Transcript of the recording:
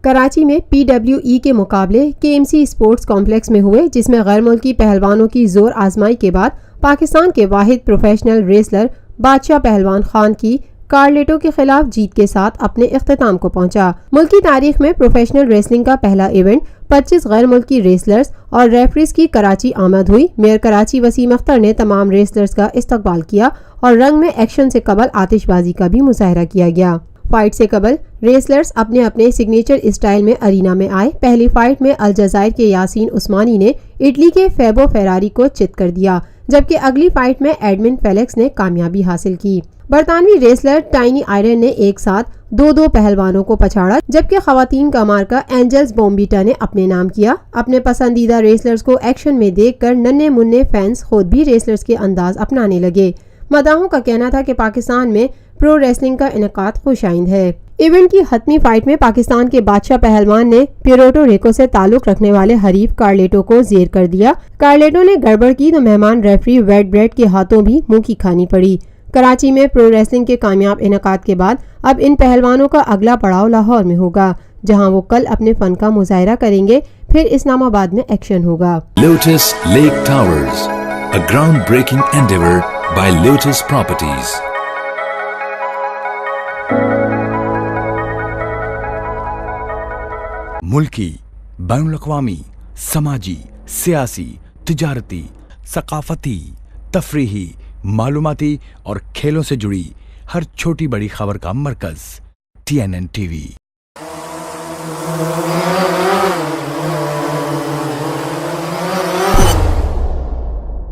کراچی میں PWE کے مقابلے KMC اسپورٹس کمپلیکس میں ہوئے، جس میں غیر ملکی پہلوانوں کی زور آزمائی کے بعد پاکستان کے واحد پروفیشنل ریسلر بادشاہ پہلوان خان کی کارلیٹو کے خلاف جیت کے ساتھ اپنے اختتام کو پہنچا۔ ملکی تاریخ میں پروفیشنل ریسلنگ کا پہلا ایونٹ 25 غیر ملکی ریسلرز اور ریفریز کی کراچی آمد ہوئی۔ میئر کراچی وسیم اختر نے تمام ریسلرز کا استقبال کیا اور رنگ میں ایکشن سے قبل آتش بازی کا بھی مظاہرہ کیا گیا۔ فائٹ سے قبل ریسلرز اپنے اپنے سگنیچر اسٹائل میں ارینا میں آئے۔ پہلی فائٹ میں الجزائر کے یاسین عثمانی نے اٹلی کے فیبو فیراری کو چت کر دیا، جبکہ اگلی فائٹ میں ایڈمن فیلکس نے کامیابی حاصل کی۔ برطانوی ریسلر ٹائنی آئرن نے ایک ساتھ دو پہلوانوں کو پچھاڑا، جبکہ خواتین کا مارکا اینجلز بومبیٹا نے اپنے نام کیا۔ اپنے پسندیدہ ریسلرز کو ایکشن میں دیکھ کر ننھے منھے فینس خود بھی ریسلرز کے انداز اپنانے لگے۔ مداحوں کا کہنا تھا کہ پاکستان میں پرو ریسلنگ کا انعقاد خوش آئند ہے۔ ایونٹ کی حتمی فائٹ میں پاکستان کے بادشاہ پہلوان نے پیورٹو ریکو سے تعلق رکھنے والے حریف کارلیٹو کو زیر کر دیا۔ کارلیٹو نے گڑبڑ کی تو مہمان ریفری ویڈ بریڈ کے ہاتھوں بھی منہ کی کھانی پڑی۔ کراچی میں پرو ریسلنگ کے کامیاب انعقاد کے بعد اب ان پہلوانوں کا اگلا پڑاؤ لاہور میں ہوگا، جہاں وہ کل اپنے فن کا مظاہرہ کریں گے، پھر اسلام آباد میں ایکشن ہوگا۔ Lotus Lake Towers, a groundbreaking endeavor by Lotus Properties۔ ملکی، بین الاقوامی، سماجی، سیاسی، تجارتی، ثقافتی، تفریحی، معلوماتی اور کھیلوں سے جڑی ہر چھوٹی بڑی خبر کا مرکز TNN TV۔